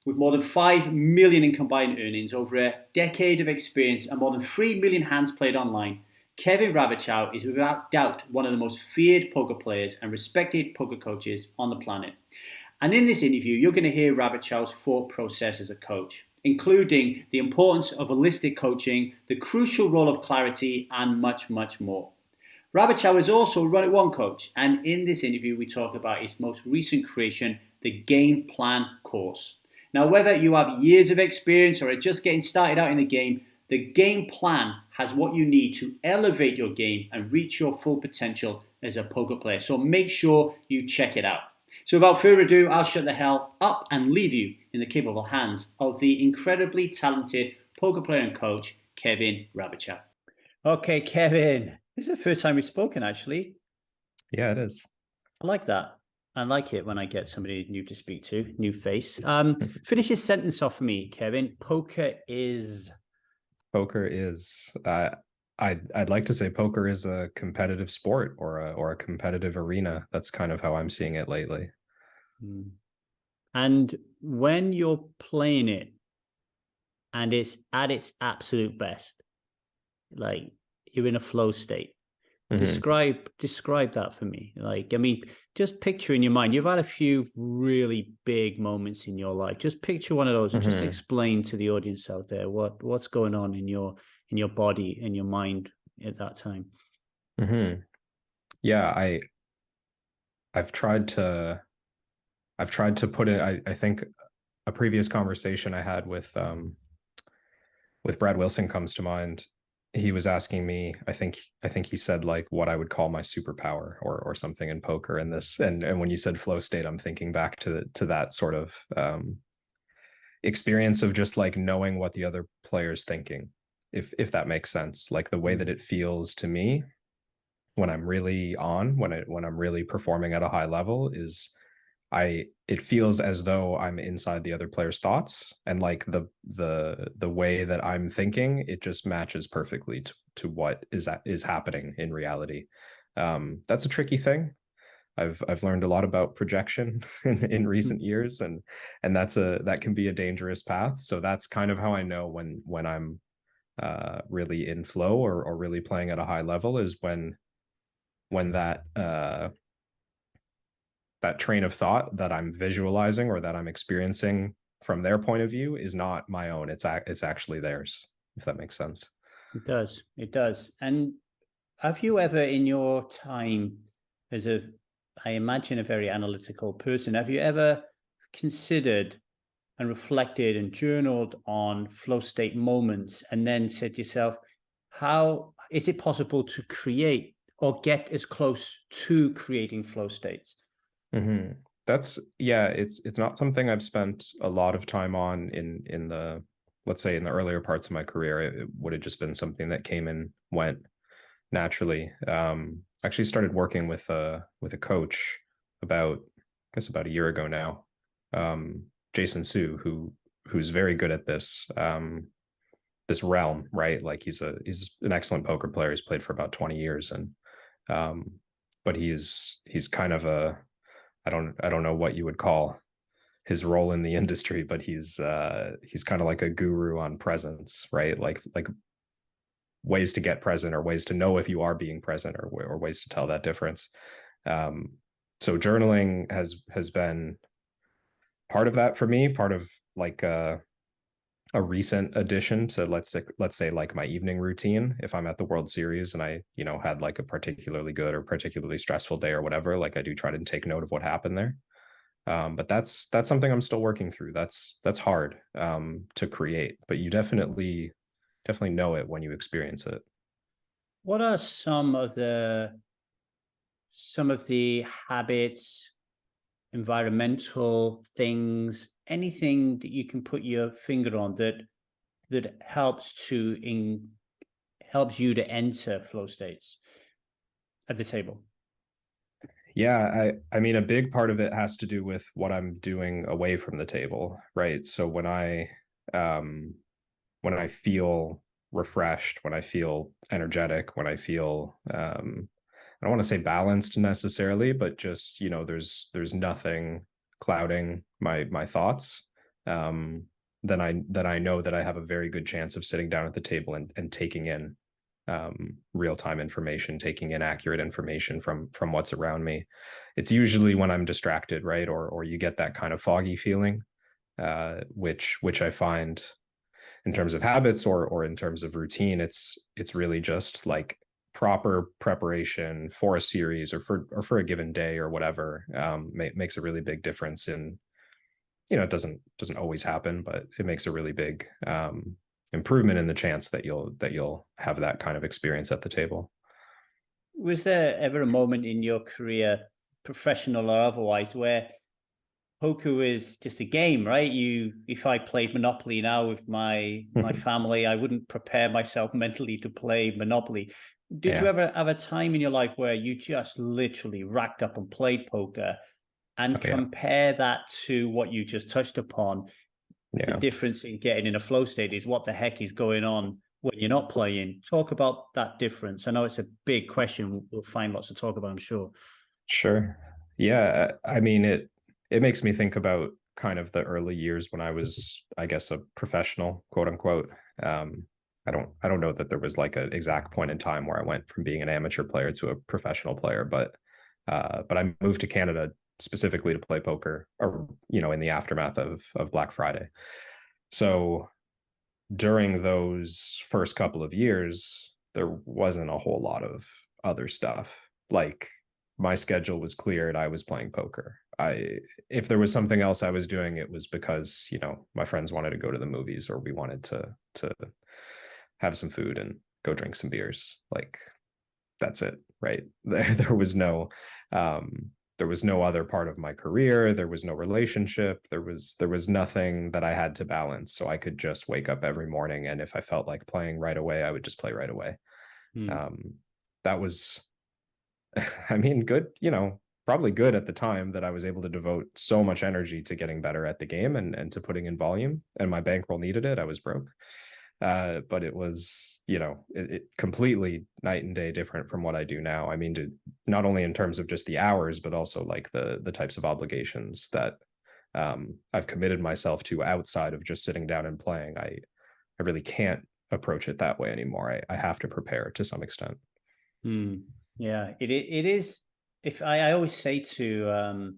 With more than 5 million in combined earnings, over a decade of experience, and more than 3 million hands played online, Kevin Rabichow is without doubt one of the most feared poker players and respected poker coaches on the planet. And in this interview, you're going to hear Rabichow's thought process as a coach, including the importance of holistic coaching, the crucial role of clarity, and much, much more. Rabichow is also a Run It One coach, and in this interview, we talk about his most recent creation, the Game Plan course. Now, whether you have years of experience or are just getting started out in the game, the Game Plan has what you need to elevate your game and reach your full potential as a poker player. So make sure you check it out. So without further ado, I'll shut the hell up and leave you in the capable hands of the incredibly talented poker player and coach, Kevin Rabichow. Okay, Kevin, this is the first time we've spoken, actually. Yeah, it is. I like that. I like it when I get somebody new to speak to, new face. Finish your sentence off for me, Kevin. Poker is. I'd like to say poker is a competitive sport or a competitive arena. That's kind of how I'm seeing it lately. And when you're playing it and it's at its absolute best, like you're in a flow state, describe that for me. Like, I mean, just picture in your mind, you've had a few really big moments in your life. Just picture one of those and just explain to the audience out there what's going on in your body and your mind at that time. Yeah, I've tried to put it. I think a previous conversation I had with Brad Wilson comes to mind. He was asking me, I think he said like what I would call my superpower or something in poker. And when you said flow state, I'm thinking back to that sort of experience of just like knowing what the other player's thinking, if that makes sense. Like the way that it feels to me when I'm really when I'm really performing at a high level is it feels as though I'm inside the other player's thoughts, and like the way that I'm thinking, it just matches perfectly to what is happening in reality. That's a tricky thing. I've learned a lot about projection in recent years, and that can be a dangerous path. So that's kind of how I know when I'm really in flow or really playing at a high level, is when that train of thought that I'm visualizing or that I'm experiencing from their point of view is not my own. It's actually theirs, if that makes sense. It does. And have you ever in your time as I imagine a very analytical person, have you ever considered and reflected and journaled on flow state moments and then said to yourself, how is it possible to create or get as close to creating flow states? It's not something I've spent a lot of time on in the, let's say, in the earlier parts of my career. It would have just been something that came and went naturally. Actually started working with a coach about a year ago now, Jason Su, who's very good at this realm, right? Like he's an excellent poker player. He's played for about 20 years, and but he's kind of a, I don't know what you would call his role in the industry, but he's kind of like a guru on presence, right? Like ways to get present, or ways to know if you are being present, or ways to tell that difference. So journaling has been part of that for me, part of like a recent addition to, let's say like my evening routine. If I'm at the World Series and I, had like a particularly good or particularly stressful day or whatever, like I do try to take note of what happened there. But that's something I'm still working through. That's hard to create, but you definitely know it when you experience it. What are some of the habits, environmental things, anything that you can put your finger on that helps you to enter flow states at the table? Yeah, I mean, a big part of it has to do with what I'm doing away from the table, right? So when I feel refreshed, when I feel energetic, when I feel I don't want to say balanced necessarily, but just, there's nothing clouding my thoughts. then I know that I have a very good chance of sitting down at the table and taking in real-time information, taking in accurate information from what's around me. It's usually when I'm distracted, right? Or you get that kind of foggy feeling, which I find in terms of habits or in terms of routine, it's really just like proper preparation for a series or for a given day or whatever, makes a really big difference in, it doesn't always happen, but it makes a really big improvement in the chance that you'll have that kind of experience at the table. Was there ever a moment in your career, professional or otherwise, where poker is just a game, right? If I played Monopoly now with my family, I wouldn't prepare myself mentally to play Monopoly. Did you Yeah. ever have a time in your life where you just literally racked up and played poker, and Oh yeah. compare that to what you just touched upon? The Yeah. difference in getting in a flow state is what the heck is going on when you're not playing. Talk about that difference. I know it's a big question. We'll find lots to talk about, I'm sure. Sure. Yeah. I mean, it makes me think about kind of the early years when I was, I guess, a professional, quote unquote. Um, I don't know that there was like an exact point in time where I went from being an amateur player to a professional player, but I moved to Canada specifically to play poker, or in the aftermath of Black Friday. So during those first couple of years, there wasn't a whole lot of other stuff. Like, my schedule was cleared. I was playing poker. If there was something else I was doing, it was because, my friends wanted to go to the movies or we wanted to have some food and go drink some beers. Like, that's it, right? Um, there was no other part of my career. There was no relationship. There was nothing that I had to balance. So I could just wake up every morning, and if I felt like playing right away, I would just play right away. Hmm. That was, I mean, good. Probably good at the time that I was able to devote so much energy to getting better at the game and to putting in volume. And my bankroll needed it. I was broke. But it was, it completely night and day different from what I do now. I mean, not only in terms of just the hours, but also like the types of obligations that I've committed myself to outside of just sitting down and playing. I really can't approach it that way anymore. I have to prepare to some extent. Hmm. Yeah, it is. If I always say to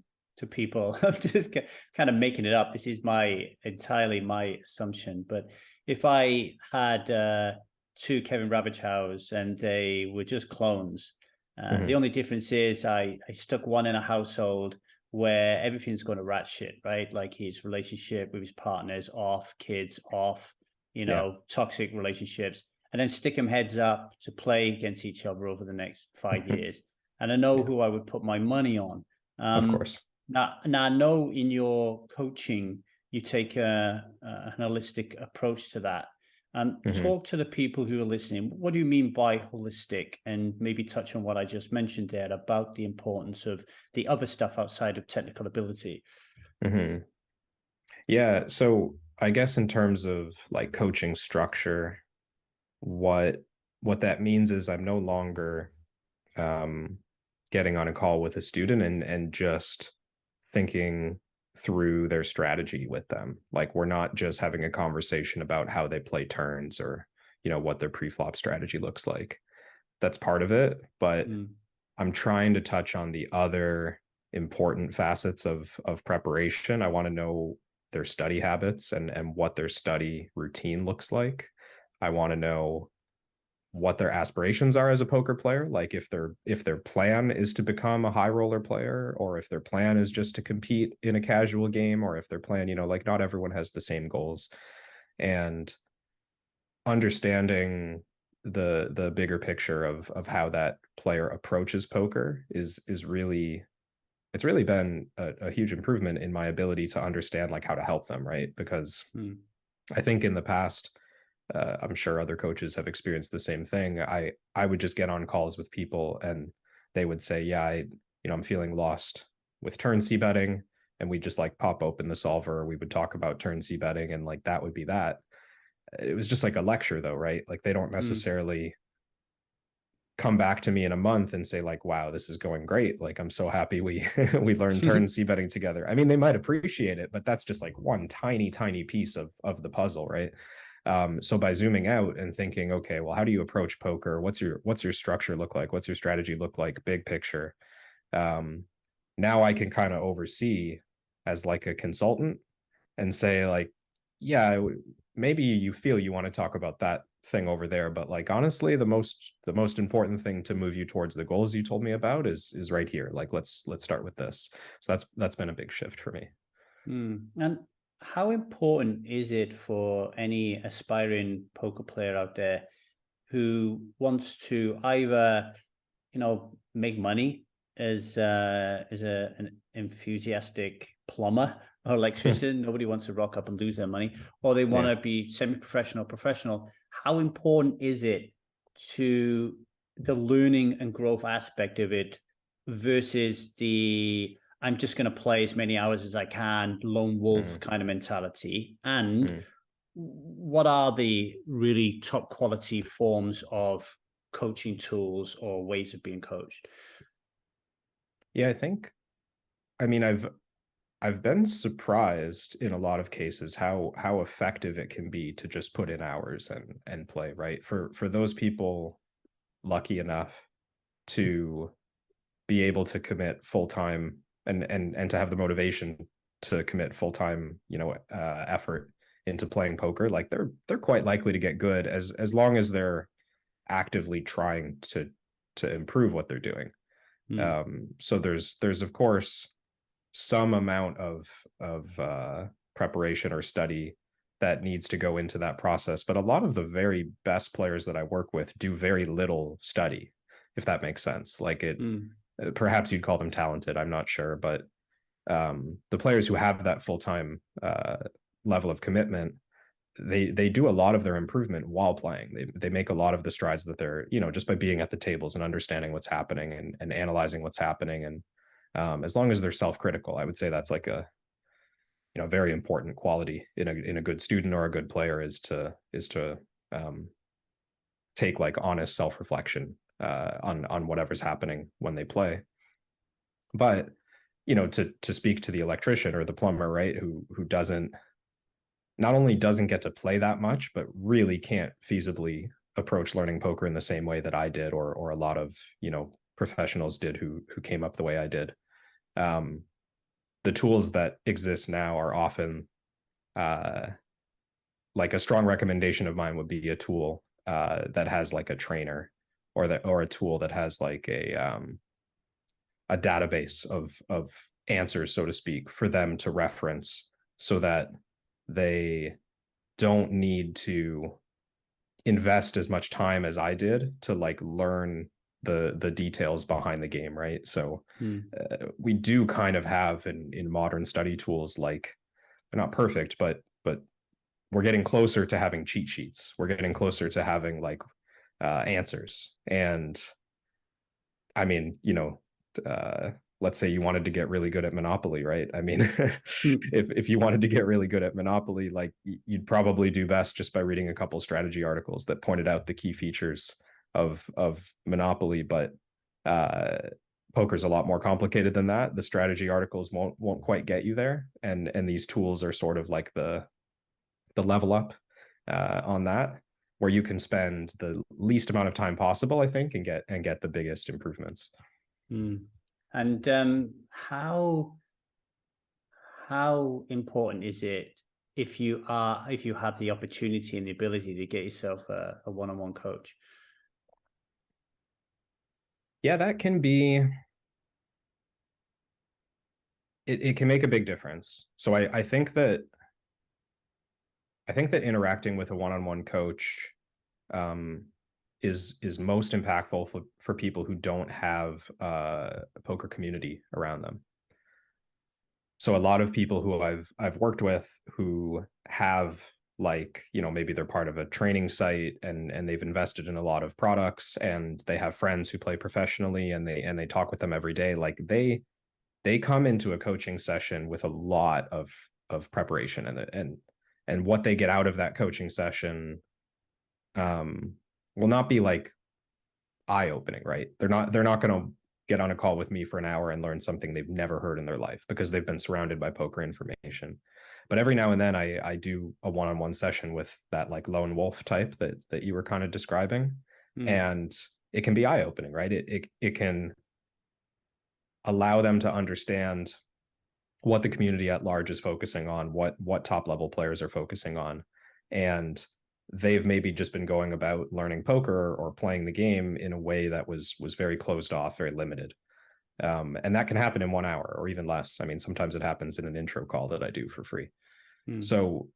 people, I'm just kind of making it up. This is my entirely my assumption, but if I had two Kevin Rabichows and they were just clones, the Mm-hmm. only difference is I stuck one in a household where everything's going to rat shit, right? Like his relationship with his partners off, kids off, Yeah. toxic relationships, and then stick them heads up to play against each other over the next 5 years. And I know Yeah. who I would put my money on. Of course. Now I know in your coaching you take an holistic approach to that. Mm-hmm. Talk to the people who are listening. What do you mean by holistic? And maybe touch on what I just mentioned there about the importance of the other stuff outside of technical ability. Mm-hmm. Yeah. So I guess in terms of like coaching structure, what what that means is I'm no longer um, getting on a call with a student and just thinking through their strategy with them. Like, we're not just having a conversation about how they play turns or what their pre-flop strategy looks like. That's part of it, but Mm, I'm trying to touch on the other important facets of preparation. I want to know their study habits and what their study routine looks like. I want to know what their aspirations are as a poker player, like if their plan is to become a high roller player, or if their plan is just to compete in a casual game, or if their plan, like, not everyone has the same goals. And understanding the bigger picture of how that player approaches poker is really, it's really been a huge improvement in my ability to understand like how to help them, right? Because mm, I think in the past, I'm sure other coaches have experienced the same thing. I would just get on calls with people and they would say, "Yeah, I'm feeling lost with turn C betting," and we just like pop open the solver. We would talk about turn C betting, and like that would be that. It was just like a lecture, though, right? Like, they don't mm, necessarily come back to me in a month and say like, wow, this is going great. Like, I'm so happy we we learned turn C betting together. I mean, they might appreciate it, but that's just like one tiny, tiny piece of the puzzle, right? So by zooming out and thinking, okay, well, how do you approach poker? What's your structure look like? What's your strategy look like? Big picture. Um, Now I can kind of oversee as like a consultant and say like, yeah, maybe you feel you want to talk about that thing over there, but like honestly, the most important thing to move you towards the goals you told me about is right here. Like let's start with this. So that's been a big shift for me. And how important is it for any aspiring poker player out there who wants to either, make money as an enthusiastic plumber or electrician? Nobody wants to rock up and lose their money, or they want Yeah. to be semi-professional, professional. How important is it to the learning and growth aspect of it versus the I'm just going to play as many hours as I can, lone wolf Mm-hmm. kind of mentality? And Mm-hmm. what are the really top quality forms of coaching tools or ways of being coached? Yeah, I mean, I've been surprised in a lot of cases how effective it can be to just put in hours and play, right? For those people lucky enough to be able to commit full time and to have the motivation to commit full time, effort into playing poker, like they're quite likely to get good as long as they're actively trying to improve what they're doing. Mm, So there's of course some amount of preparation or study that needs to go into that process, but a lot of the very best players that I work with do very little study, if that makes sense. Like it, mm, perhaps you'd call them talented, I'm not sure, but the players who have that full-time level of commitment, they do a lot of their improvement while playing. They make a lot of the strides that they're, just by being at the tables and understanding what's happening and analyzing what's happening. And as long as they're self-critical, I would say that's like a very important quality in a good student or a good player is to um, take like honest self-reflection on whatever's happening when they play. But to speak to the electrician or the plumber, right, who doesn't not only doesn't get to play that much, but really can't feasibly approach learning poker in the same way that I did, or a lot of professionals did who came up the way I did. Um, the tools that exist now are often uh, like a strong recommendation of mine would be a tool that has like a trainer, or a tool that has like a database of answers, so to speak, for them to reference so that they don't need to invest as much time as I did to like learn the details behind the game, right? So mm, we do kind of have in modern study tools, like they're not perfect, but we're getting closer to having cheat sheets. We're getting closer to having like answers. And I mean, let's say you wanted to get really good at Monopoly, right? I mean, mm, if you wanted to get really good at Monopoly, like you'd probably do best just by reading a couple strategy articles that pointed out the key features of Monopoly. But uh, poker's a lot more complicated than that. The strategy articles won't quite get you there, and these tools are sort of like the level up on that, where you can spend the least amount of time possible, I think, and get the biggest improvements. mm. And how important is it if you have the opportunity and the ability to get yourself a one-on-one coach? Yeah, that can be it can make a big difference. So I think that interacting with a one-on-one coach um, is most impactful for people who don't have a poker community around them. So a lot of people who I've worked with who have, like, maybe they're part of a training site and they've invested in a lot of products, and they have friends who play professionally, and they talk with them every day. Like they come into a coaching session with a lot of preparation, and what they get out of that coaching session will not be like eye-opening, right? They're not going to get on a call with me for an hour and learn something they've never heard in their life because they've been surrounded by poker information. But every now and then I do a one-on-one session with that like lone wolf type that you were kind of describing. Mm. And it can be eye-opening, right? It can allow them to understand what the community at large is focusing on, what top level players are focusing on. And they've maybe just been going about learning poker or playing the game in a way that was very closed off, very limited. And that can happen in 1 hour or even less. I mean, sometimes it happens in an intro call that I do for free. Mm. So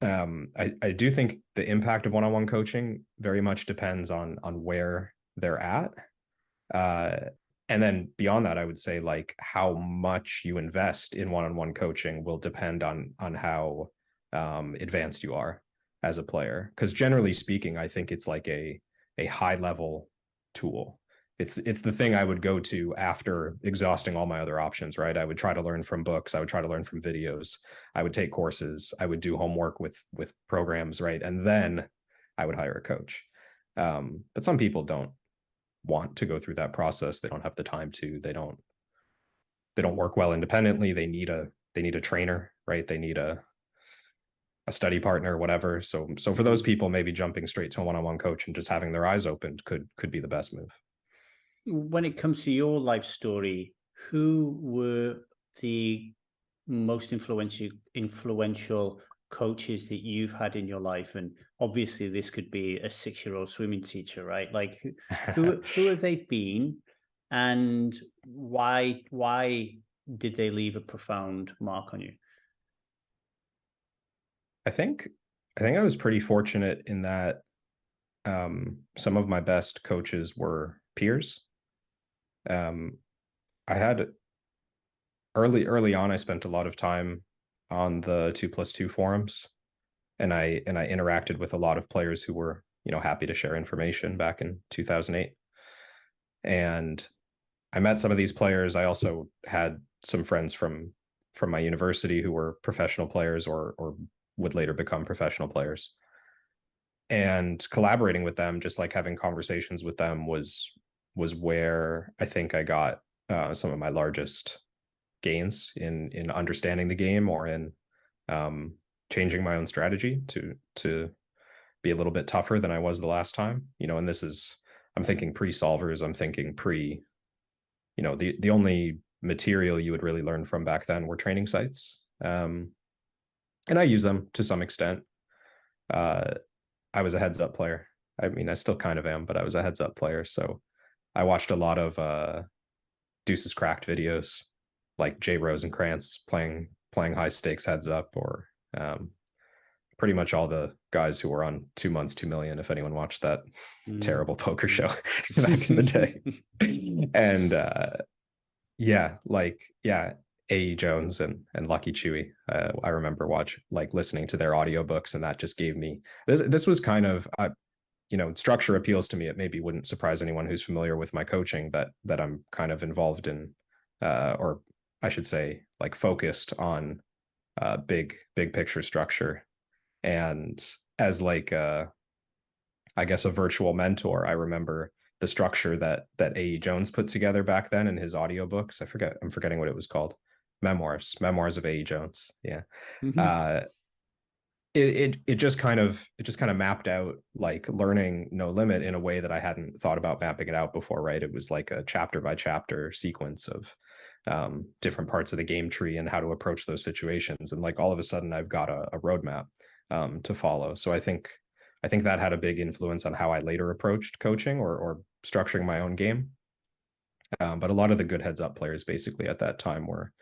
I do think the impact of one-on-one coaching very much depends on where they're at. And then beyond that, I would say like how much you invest in one-on-one coaching will depend on how advanced you are as a player. Because generally speaking, I think it's like a high level tool. It's the thing I would go to after exhausting all my other options, right? I would try to learn from books. I would try to learn from videos. I would take courses. I would do homework with programs, right? And then I would hire a coach. But some people don't want to go through that process. They don't have the time to. They don't work well independently. They need a trainer, right? They need a study partner, whatever. So for those people, maybe jumping straight to a one-on-one coach and just having their eyes opened could be the best move. When it comes to your life story, who were the most influential coaches that you've had in your life? And obviously this could be a 6-year-old swimming teacher, right? Like who have they been, and why did they leave a profound mark on you? I think I was pretty fortunate in that some of my best coaches were peers. I had early on, I spent a lot of time on the 2+2 forums, and I interacted with a lot of players who were, happy to share information back in 2008. And I met some of these players. I also had some friends from my university who were professional players or would later become professional players. And collaborating with them, just like having conversations with them, was where I think I got some of my largest gains in understanding the game or in changing my own strategy to be a little bit tougher than I was the last time. And this is, I'm thinking pre-solvers. I'm thinking the only material you would really learn from back then were training sites. And I use them to some extent. I was a heads up player. I mean, I still kind of am, but I was a heads up player. So I watched a lot of Deuces Cracked videos, like Jay Rosenkrantz playing high stakes heads up, or pretty much all the guys who were on 2 months, 2 million. If anyone watched that terrible poker show back in the day, and A.E. Jones and Lucky Chewy. I remember listening to their audiobooks, and that just gave me this was kind of structure appeals to me. It maybe wouldn't surprise anyone who's familiar with my coaching that I'm kind of involved in, or I should say, like focused on big picture structure. And as I guess a virtual mentor, I remember the structure that A.E. Jones put together back then in his audiobooks. I'm forgetting what it was called. Memoirs of A.E. Jones. Yeah. It just kind of mapped out like learning No Limit in a way that I hadn't thought about mapping it out before, right? It was like a chapter by chapter sequence of different parts of the game tree and how to approach those situations. And like all of a sudden I've got a roadmap to follow. So I think that had a big influence on how I later approached coaching or structuring my own game. But a lot of the good heads up players basically at that time were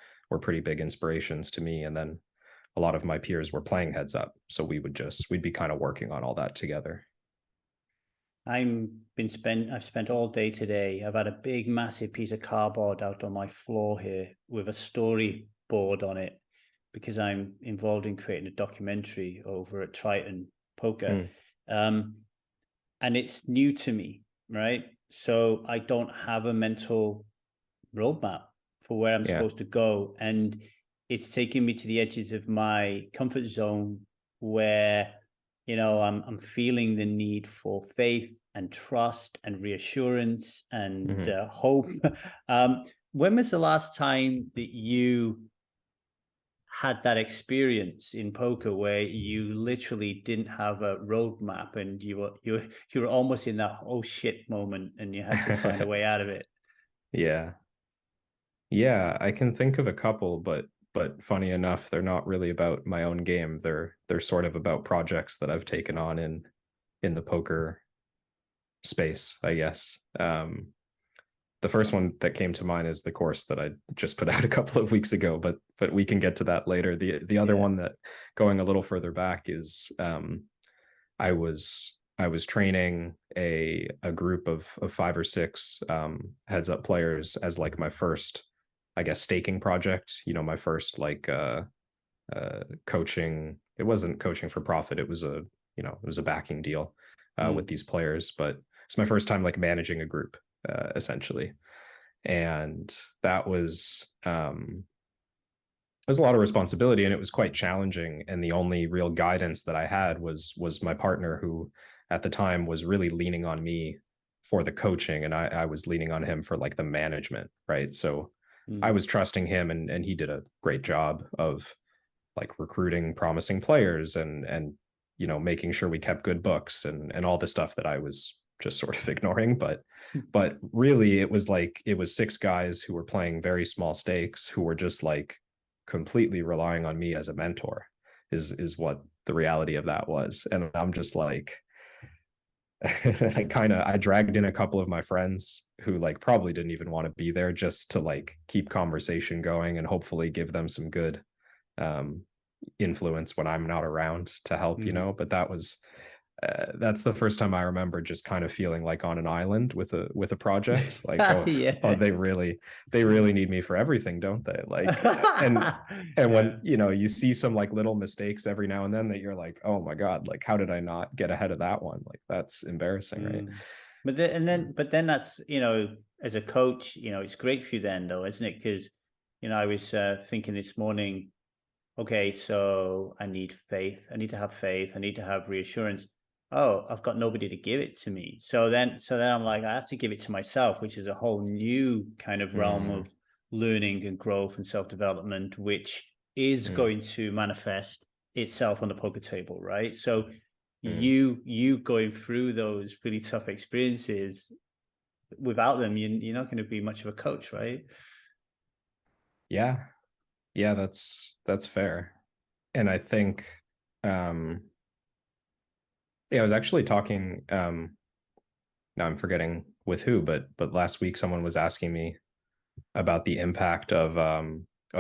pretty big inspirations to me. And then a lot of my peers were playing heads up. So we'd be kind of working on all that together. I've spent all day today. I've had a big, massive piece of cardboard out on my floor here with a storyboard on it because I'm involved in creating a documentary over at Triton Poker. And it's new to me, right? So I don't have a mental roadmap for where I'm supposed to go. And it's taking me to the edges of my comfort zone where I'm feeling the need for faith and trust and reassurance and Hmm. hope. um, when was the last time that you had that experience in poker where you literally didn't have a roadmap and you were almost in that oh shit moment and you had to find a way out of it? Yeah. Yeah, I can think of a couple, but funny enough, they're not really about my own game. They're sort of about projects that I've taken on in the poker space, I guess. The first one that came to mind is the course that I just put out a couple of weeks ago, but we can get to that later. The other Yeah. one that going a little further back is I was training a group of five or six heads up players as like my first, I guess, staking project. You know, my first like coaching. It wasn't coaching for profit. It was it was a backing deal with Mm. these players, but it's my first time like managing a group essentially, and that was a lot of responsibility and it was quite challenging. And the only real guidance that I had was my partner, who at the time was really leaning on me for the coaching, and I was leaning on him for like the management, right? So I Mm. was trusting him, and he did a great job of like recruiting promising players and making sure we kept good books and all the stuff that I was just sort of ignoring. But really it was six guys who were playing very small stakes, who were just like completely relying on me as a mentor, is what the reality of that was. And I'm just like I dragged in a couple of my friends who like probably didn't even want to be there, just to like keep conversation going and hopefully give them some good um influence when I'm not around to help, Mm. but that's the first time I remember just kind of feeling like on an island with a project. Like, oh, Yeah. they really need me for everything, don't they? Like, and when Yeah. you see some like little mistakes every now and then that you're like, oh my god, like how did I not get ahead of that one? Like that's embarrassing, right? Mm. But then that's, as a coach, it's great for you then though, isn't it? Because, I was thinking this morning, okay, so I need faith. I need to have faith. I need to have reassurance. Oh, I've got nobody to give it to me. So then I'm like, I have to give it to myself, which is a whole new kind of realm Mm, of learning and growth and self-development, which is mm, going to manifest itself on the poker table, right? So mm. you going through those really tough experiences, without them, you're not going to be much of a coach, right? Yeah, yeah, that's fair. And I think um yeah, I was actually talking now I'm forgetting with who, but last week someone was asking me about the impact of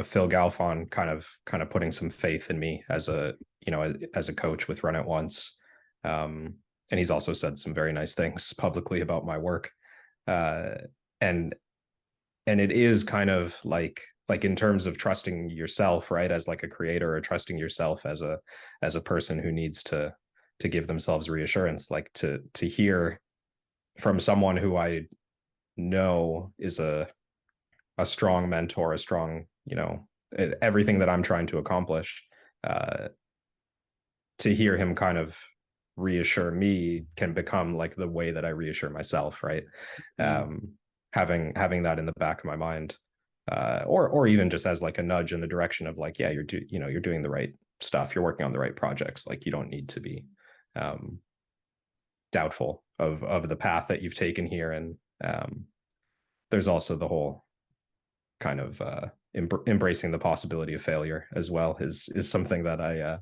Phil Galfon kind of putting some faith in me as a as a coach with Run It Once. And he's also said some very nice things publicly about my work. Uh and and it is kind of like in terms of trusting yourself, right, as like a creator, or trusting yourself as a person who needs to give themselves reassurance, like to hear from someone who I know is a strong mentor, a strong, everything that I'm trying to accomplish. Uh, to hear him kind of reassure me can become like the way that I reassure myself, right? Mm. Um, having that in the back of my mind, or even just as like a nudge in the direction of like, yeah, you're doing the right stuff, you're working on the right projects. Like you don't need to be um, doubtful of the path that you've taken here. And there's also the whole kind of embracing the possibility of failure as well is something that I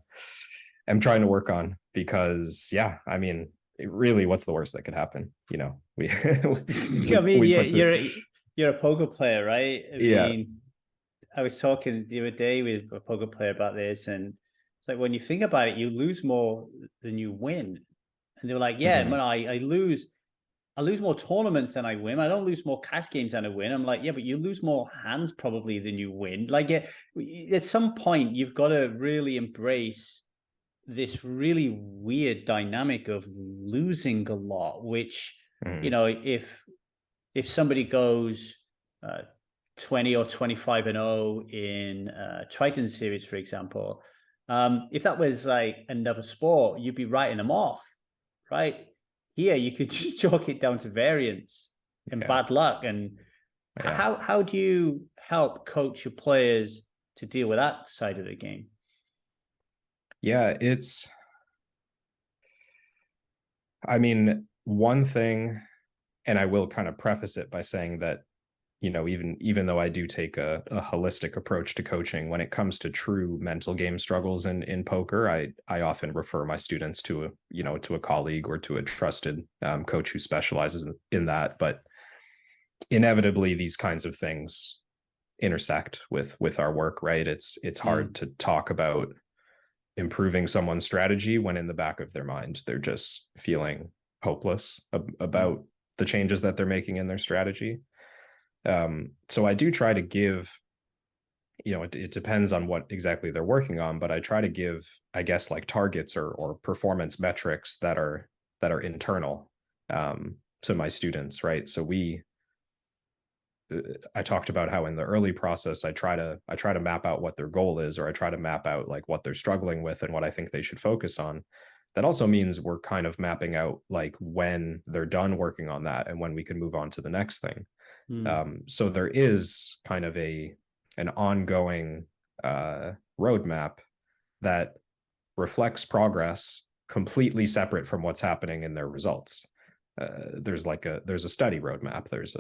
am trying to work on, because yeah, I mean, really, what's the worst that could happen? We I mean, we yeah, put to you're a poker player, right? I yeah. mean, I was talking the other day with a poker player about this, and it's like when you think about it, you lose more than you win. And they were like, "Yeah, man, Mhm. I lose more tournaments than I win. I don't lose more cash games than I win." I'm like, "Yeah, but you lose more hands probably than you win." Like, at some point, you've got to really embrace this really weird dynamic of losing a lot, which, Mhm. if somebody goes uh, 20 or 25 and 0 in Triton series, for example, If that was like another sport, you'd be writing them off, right? Here, you could just chalk it down to variance and Yeah. bad luck. And Yeah. how do you help coach your players to deal with that side of the game? Yeah, I mean, one thing, and I will kind of preface it by saying that, even though I do take a holistic approach to coaching, when it comes to true mental game struggles in poker, I often refer my students to a colleague or to a trusted coach who specializes in that. But inevitably, these kinds of things intersect with our work, right? It's hard Mm, to talk about improving someone's strategy when in the back of their mind they're just feeling hopeless mm, about the changes that they're making in their strategy. So I do try to give, it depends on what exactly they're working on, but I try to give, I guess, like targets or performance metrics that are internal to my students, right? So I talked about how in the early process I try to map out what their goal is, or I try to map out like what they're struggling with and what I think they should focus on. That also means we're kind of mapping out like when they're done working on that and when we can move on to the next thing. mm, So there is kind of an ongoing roadmap that reflects progress completely separate from what's happening in their results. There's a study roadmap. There's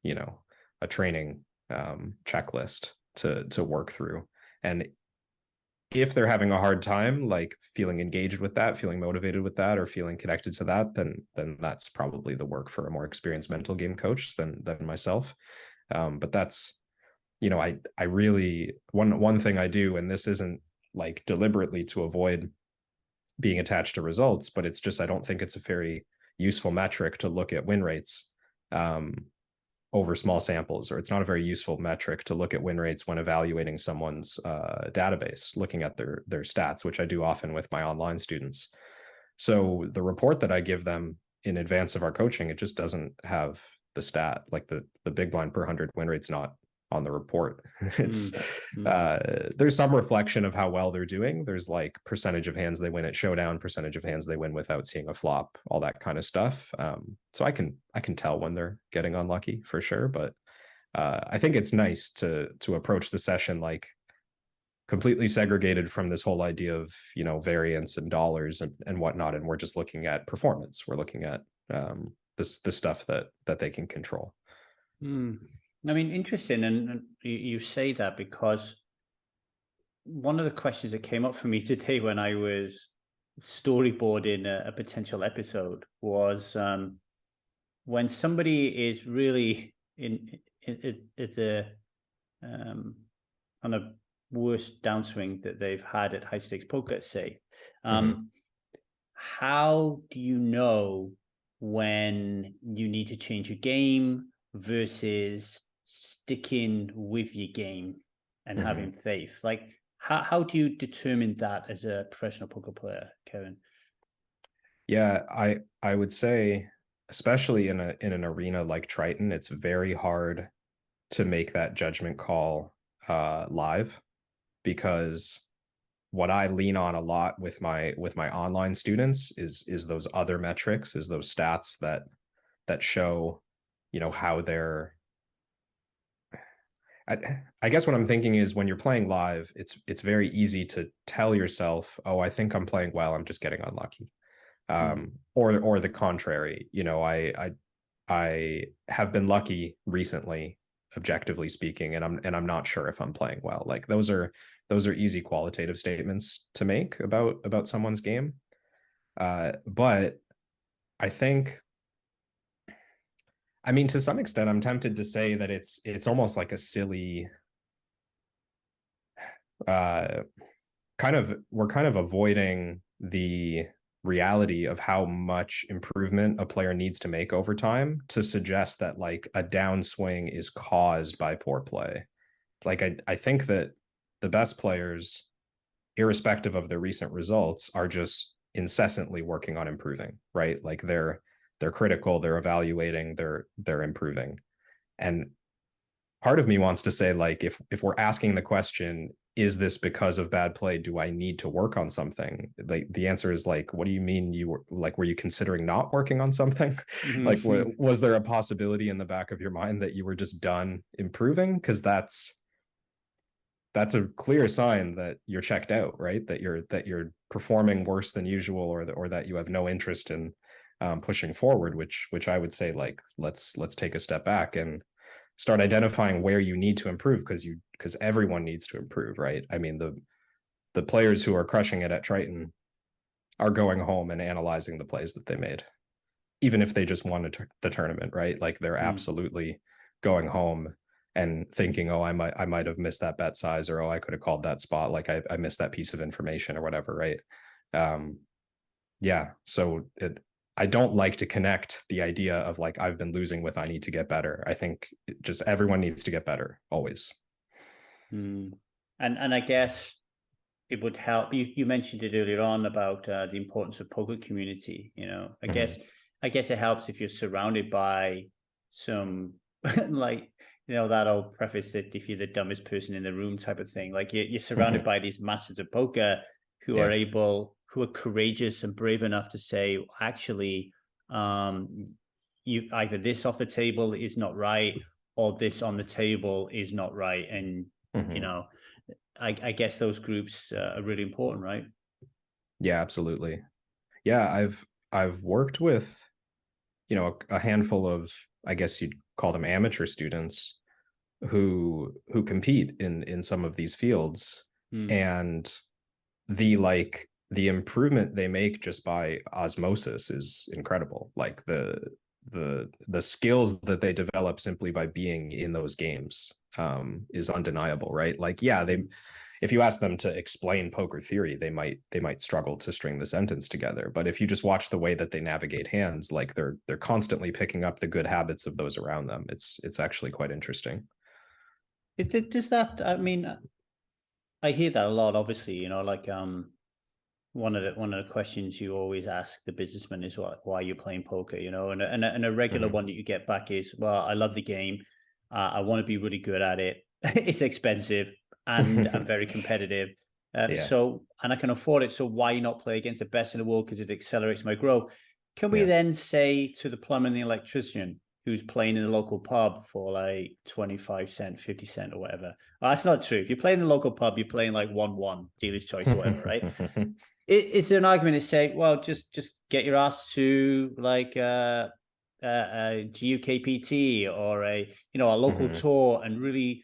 you know a training checklist to work through, and if they're having a hard time like feeling engaged with that, feeling motivated with that, or feeling connected to that, then that's probably the work for a more experienced mental game coach than myself. But that's, I really, one thing I do, and this isn't like deliberately to avoid being attached to results, but it's just I don't think it's a very useful metric to look at win rates um, over small samples, or it's not a very useful metric to look at win rates when evaluating someone's database, looking at their stats, which I do often with my online students. So the report that I give them in advance of our coaching, it just doesn't have the stat, like the big blind per 100 win rate's not on the report. It's mm, mm, there's some reflection of how well they're doing. There's like percentage of hands they win at showdown, percentage of hands they win without seeing a flop, all that kind of stuff. So I can tell when they're getting unlucky for sure, but I think it's nice to approach the session like completely segregated from this whole idea of variance and dollars and whatnot, and we're just looking at performance. We're looking at the stuff that they can control. mm. I mean, interesting, and you say that because one of the questions that came up for me today when I was storyboarding a potential episode was when somebody is really in the um, on a worst downswing that they've had at high stakes poker, say, Mm-hmm. um, how do you know when you need to change your game versus sticking with your game and Mm-hmm. having faith? Like, how do you determine that as a professional poker player, Kevin? Yeah, I would say, especially in an arena like Triton, it's very hard to make that judgment call live, because what I lean on a lot with my online students is those other metrics, is those stats that show, how they're. I guess what I'm thinking is when you're playing live, it's very easy to tell yourself, oh, I think I'm playing well, I'm just getting unlucky. Mm, Or the contrary. I have been lucky recently, objectively speaking, and I'm not sure if I'm playing well. Like those are easy qualitative statements to make about someone's game. But I think, I mean, to some extent, I'm tempted to say that it's almost like a silly uh, we're kind of avoiding the reality of how much improvement a player needs to make over time to suggest that like a downswing is caused by poor play. Like I think that the best players, irrespective of their recent results, are just incessantly working on improving, right? Like they're critical, they're evaluating, they're improving. And part of me wants to say, like, if we're asking the question, is this because of bad play? Do I need to work on something? Like the answer is like, what do you mean you were like, were you considering not working on something? Like, Mhm. was there a possibility in the back of your mind that you were just done improving? Because that's a clear sign that you're checked out, right? That you're performing worse than usual, or that you have no interest in pushing forward. Which I would say, like, let's take a step back and start identifying where you need to improve, because everyone needs to improve, right? I mean, the players who are crushing it at Triton are going home and analyzing the plays that they made, even if they just won the tournament, right? Like they're Mm. absolutely going home and thinking, oh, I might have missed that bet size, or oh, I could have called that spot, like I missed that piece of information or whatever, right? Um, yeah. So I don't like to connect the idea of like I've been losing with I need to get better. I think just everyone needs to get better always. Mm. And I guess it would help. You mentioned it earlier on about the importance of poker community. Mm-hmm. I guess it helps if you're surrounded by some like that old preface that if you're the dumbest person in the room type of thing. Like you're surrounded Mm-hmm. by these masters of poker Yeah. who are courageous and brave enough to say, actually, you either this off the table is not right or this on the table is not right, and you Mm-hmm. know I guess those groups are really important, right? Yeah, absolutely. Yeah, I've worked with, a handful of, I guess you'd call them amateur students who compete in some of these fields, Mm. and the improvement they make just by osmosis is incredible. Like the skills that they develop simply by being in those games is undeniable, right? Like, yeah, they, if you ask them to explain poker theory, they might struggle to string the sentence together. But if you just watch the way that they navigate hands, like they're constantly picking up the good habits of those around them. It's actually quite interesting. Does that? I mean, I hear that a lot. Obviously, like one of the questions you always ask the businessman is why you're playing poker, and a regular Mm-hmm. one that you get back is, well, I love the game, I want to be really good at it. It's expensive and I'm very competitive. Yeah, And I can afford it. So why not play against the best in the world? Because it accelerates my growth. Can we yeah. then say to the plumber and the electrician who's playing in the local pub for like 25 cent, 50 cent, or whatever? Well, that's not true. If you're playing in the local pub, you're playing like 1-1, dealer's choice or whatever, right? Is there an argument to say, well, just get your ass to like a GUKPT or a local Mm-hmm. tour and really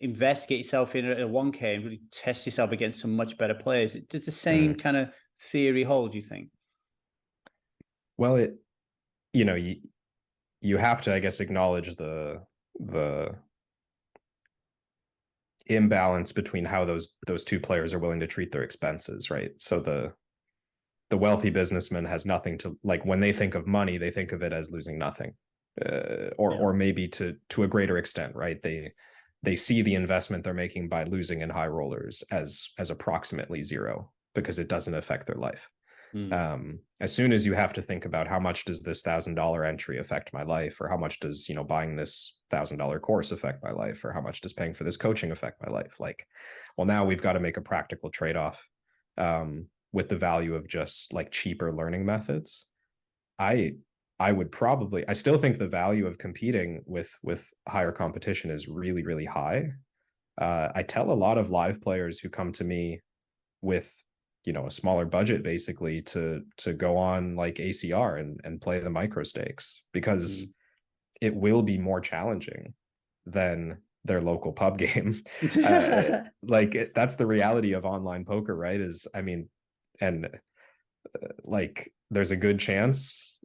investigate yourself in a 1K and really test yourself against some much better players? Does the same Mm-hmm. kind of theory hold, do you think? Well, you know, you have to, I guess, acknowledge the imbalance between how those two players are willing to treat their expenses, right? So the wealthy businessman has nothing to, like, when they think of money, they think of it as losing nothing, Yeah. or maybe to a greater extent, right? They see the investment they're making by losing in high rollers as approximately zero because it doesn't affect their life. Mm. As soon as you have to think about how much does this $1,000 entry affect my life, or how much does buying this $1,000 course affect my life, or how much does paying for this coaching affect my life, like, well, now we've got to make a practical trade-off with the value of just like cheaper learning methods. I i would probably, I still think the value of competing with higher competition is really, really high. I tell a lot of live players who come to me with a smaller budget basically to go on like ACR and play the micro stakes, because Mm. it will be more challenging than their local pub game. Like that's the reality of online poker, right? Is, I mean, and like there's a good chance,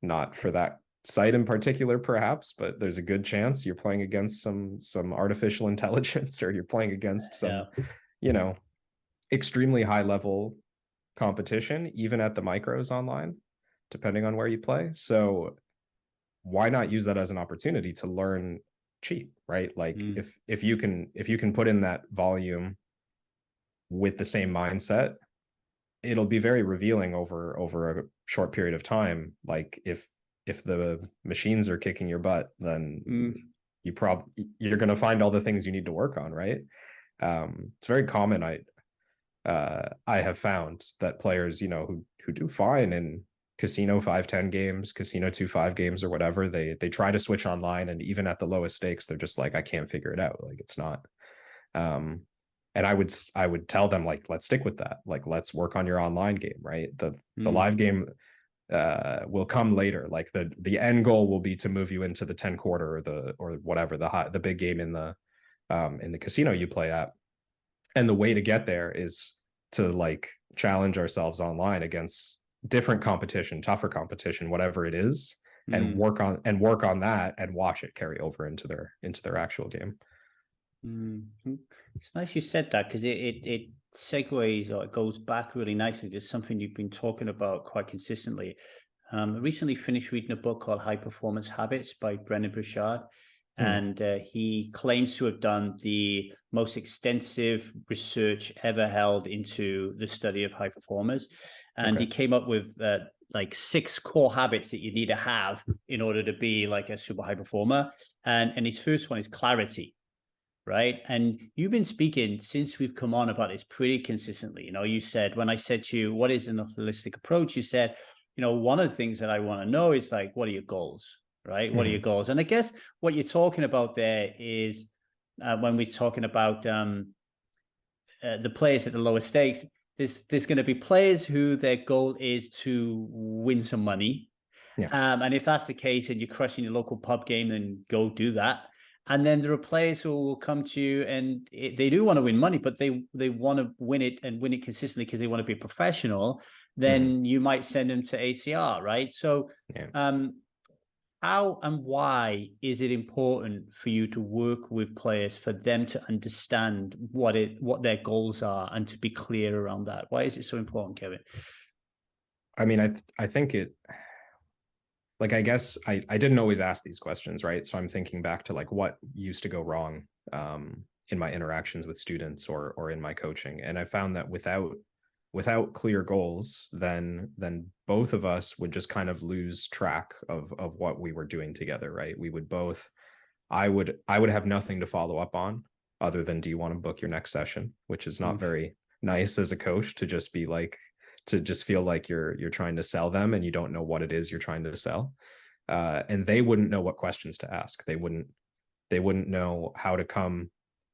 not for that site in particular perhaps, but there's a good chance you're playing against some artificial intelligence, or you're playing against some Yeah. you know extremely high level competition, even at the micros online, depending on where you play. So why not use that as an opportunity to learn cheap, right? Like Mm. if you can put in that volume with the same mindset, it'll be very revealing over a short period of time. Like if the machines are kicking your butt, then Mm. you're going to find all the things you need to work on, right? It's very common. I have found that players, who do fine in casino 5-10 games, casino 2-5 games, or whatever, they try to switch online, and even at the lowest stakes, they're just like, I can't figure it out. Like, it's not. Um, and I would tell them, like, let's stick with that. Like, let's work on your online game, right? The Mm, live game will come later. Like, the end goal will be to move you into the 10 quarter, or whatever, the big game in the casino you play at. And the way to get there is to, like, challenge ourselves online against different competition, tougher competition, whatever it is, and mm. work on that, and watch it carry over into their actual game. It's nice you said that, because it segues, or it goes back really nicely to something you've been talking about quite consistently. I recently finished reading a book called High Performance Habits by Brendan Burchard, Hmm. and he claims to have done the most extensive research ever held into the study of high performers. And he Okay. came up with like 6 core habits that you need to have in order to be like a super high performer. And his first one is clarity, right? And you've been speaking since we've come on about this pretty consistently. You said, when I said to you, what is an holistic approach? You said, one of the things that I want to know is, like, what are your goals, right? What are your Hmm. goals? And I guess what you're talking about there is, when we're talking about the players at the lower stakes, there's going to be players who their goal is to win some money, Yeah. and if that's the case and you're crushing your local pub game, then go do that. And then there are players who will come to you, and they do want to win money, but they want to win it, and win it consistently, because they want to be a professional. Hmm. Then you might send them to ACR, right? So, Yeah. um, how and why is it important for you to work with players, for them to understand what their goals are, and to be clear around that? Why is it so important, Kevin? I mean, I think it, like, I guess I didn't always ask these questions, right? So I'm thinking back to, like, what used to go wrong in my interactions with students, or in my coaching. And I found that without clear goals, then both of us would just kind of lose track of what we were doing together, right? We would both I would have nothing to follow up on, other than, do you want to book your next session, which is not Mm, very nice as a coach, to just be like, to just feel like you're trying to sell them, and you don't know what it is you're trying to sell. And they wouldn't know what questions to ask. They wouldn't know how to come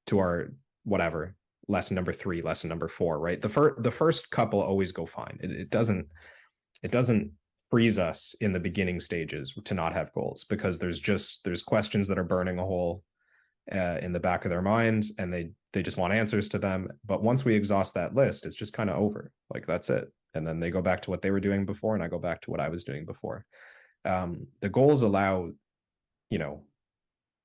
to our, whatever, lesson number 3, lesson number 4, right? The first couple always go fine. It doesn't freeze us in the beginning stages to not have goals, because there's questions that are burning a hole in the back of their mind, and they just want answers to them. But once we exhaust that list, it's just kind of over. Like, that's it. And then they go back to what they were doing before, and I go back to what I was doing before. The goals allow, you know,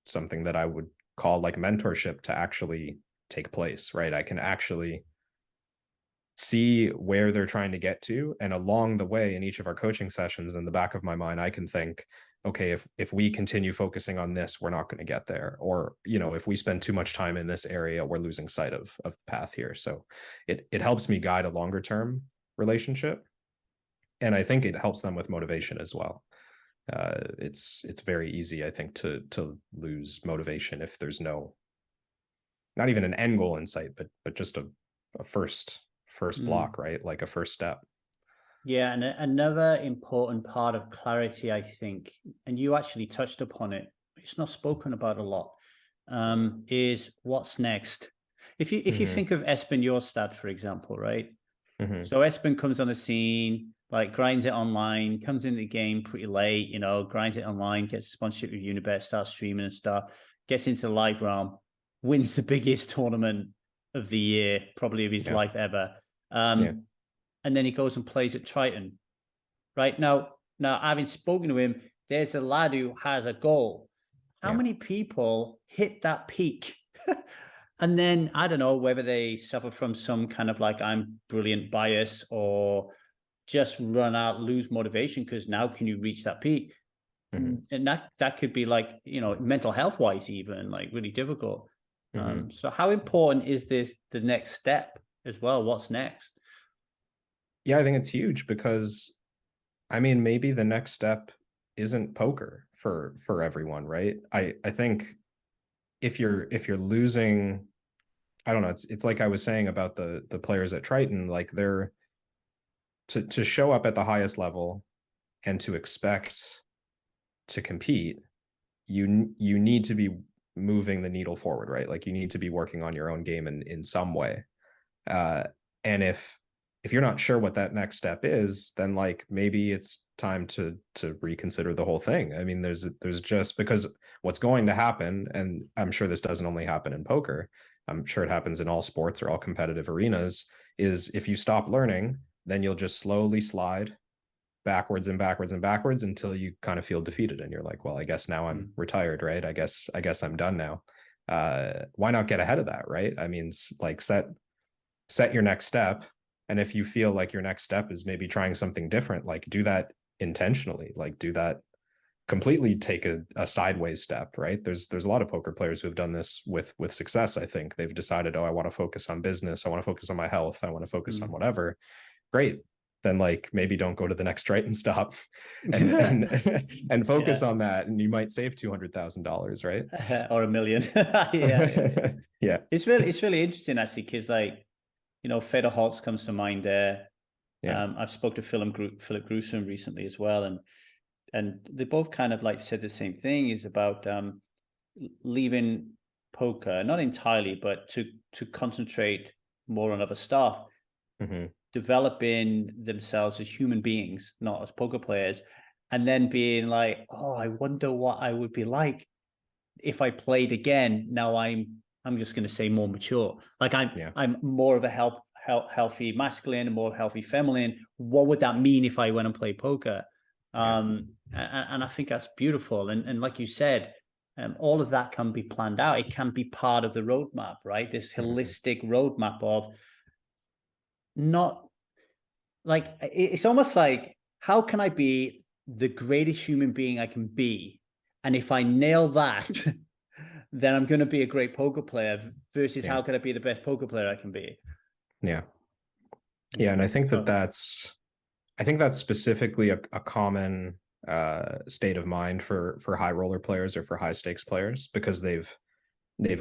something that I would call, like, mentorship to actually take place, right? I can actually see where they're trying to get to, and along the way in each of our coaching sessions, in the back of my mind, I can think, okay, if we continue focusing on this, we're not going to get there. Or, if we spend too much time in this area, we're losing sight of the path here. So it helps me guide a longer term relationship, and I think it helps them with motivation as well. It's very easy, I think, to lose motivation if there's not even an end goal in sight, but just a first mm. block, right? Like, a first step. Yeah, and another important part of clarity, I think, and you actually touched upon it, it's not spoken about a lot, is what's next. If you Mm-hmm. think of Espen Jorstad, for example, right? Mm-hmm. So Espen comes on the scene, like, grinds it online, comes into the game pretty late, grinds it online, gets a sponsorship with Unibet, starts streaming and stuff, gets into the live realm, wins the biggest tournament of the year, probably of his Yeah. life ever. Yeah. And then he goes and plays at Triton. Right now, having spoken to him, there's a lad who has a goal. How Yeah. many people hit that peak? And then I don't know whether they suffer from some kind of, like, I'm brilliant bias, or just run out, lose motivation, because now can you reach that peak? Mm-hmm. And that could be, like, mental health wise, even, like, really difficult. Mm-hmm. So how important is this, the next step as well? What's next? Yeah, I think it's huge, because, I mean, maybe the next step isn't poker for everyone, right? I think if you're losing I don't know, it's like I was saying about the players at Triton, like they're to show up at the highest level and to expect to compete, you need to be moving the needle forward, right? Like you need to be working on your own game in some way. Uh, and if you're not sure what that next step is, then like maybe it's time to reconsider the whole thing. I mean, there's just because what's going to happen, and I'm sure this doesn't only happen in poker, I'm sure it happens in all sports or all competitive arenas, is if you stop learning, then you'll just slowly slide backwards and backwards and backwards until you kind of feel defeated and you're like, well, I guess now I'm retired, right? I guess I'm done now. Why not get ahead of that, right? I mean, like set your next step, and if you feel like your next step is maybe trying something different, like do that intentionally, like do that completely, take a sideways step, right? There's a lot of poker players who have done this with success. I think they've decided, oh, I want to focus on business, I want to focus on my health, I want to focus on whatever. Great, then like maybe don't go to the next Triton stop and focus Yeah. on that, and you might save $200,000, right? Or a million. Yeah. Yeah. It's really interesting actually, because like, Fedor Holtz comes to mind there. Yeah. I've spoke to Philip Gruson recently as well, and they both kind of like said the same thing, is about leaving poker, not entirely, but to concentrate more on other stuff, Mm-hmm. developing themselves as human beings, not as poker players, and then being like, oh, I wonder what I would be like if I played again. Now I'm just going to say more mature. Like Yeah. I'm more of a healthy masculine and more healthy feminine. What would that mean if I went and played poker? Yeah. And I think that's beautiful. And like you said, all of that can be planned out. It can be part of the roadmap, right? This Mm-hmm. holistic roadmap of not like, it's almost like, how can I be the greatest human being I can be? And if I nail that, then I'm going to be a great poker player, versus Yeah. how can I be the best poker player I can be? Yeah. Yeah. And I think that So, that's specifically a common state of mind for high roller players or for high stakes players, because they've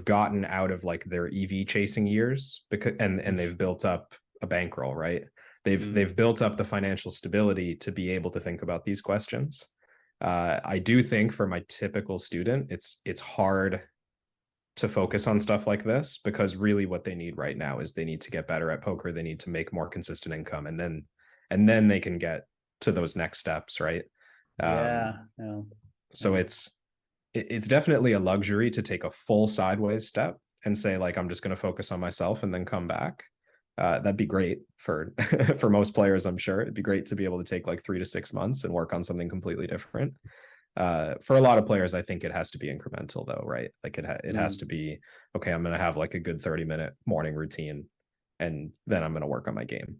gotten out of like their EV chasing years, because and they've built up a bankroll, right? They've built up the financial stability to be able to think about these questions. I do think for my typical student, it's hard to focus on stuff like this, because really what they need right now is they need to get better at poker, they need to make more consistent income, and then they can get to those next steps, right? um, yeah, no, so no. it's definitely a luxury to take a full sideways step and say like, I'm just going to focus on myself and then come back. That'd be great for for most players, I'm sure. It'd be great to be able to take like 3 to 6 months and work on something completely different. For a lot of players, I think it has to be incremental though, right? Like it has to be, okay, I'm going to have like a good 30-minute morning routine, and then I'm going to work on my game.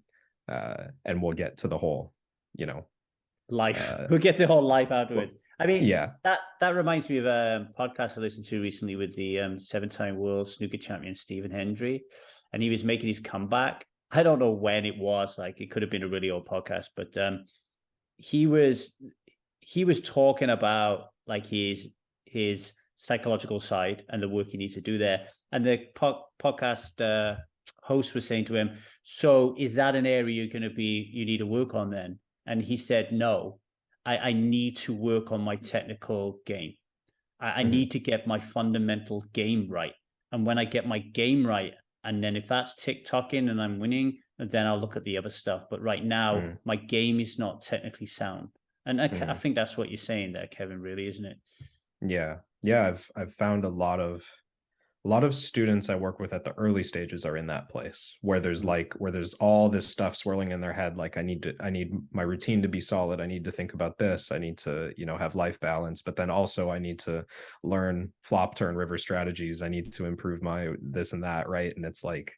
And we'll get to the whole, you know, Life. uh, We'll get the whole life well, afterwards. I mean, yeah. that reminds me of a podcast I listened to recently with the seven-time world snooker champion Stephen Hendry, and he was making his comeback. I don't know when it was. Like, it could have been a really old podcast, but he was he was talking about like his psychological side and the work he needs to do there. And the podcast host was saying to him, "So is that an area you need to work on then?" And he said, "No, I need to work on my technical game. I Mm-hmm. need to get my fundamental game right. And when I get my game right, and then if that's tick-tocking and I'm winning, then I'll look at the other stuff. But right now, Mm-hmm. my game is not technically sound." And I Mm-hmm. think that's what you're saying there, Kevin, really, isn't it? Yeah. Yeah. I've found a lot of students I work with at the early stages are in that place where there's all this stuff swirling in their head. Like I need my routine to be solid. I need to think about this. I need to, have life balance, but then also I need to learn flop turn river strategies. I need to improve my this and that. Right. And it's like,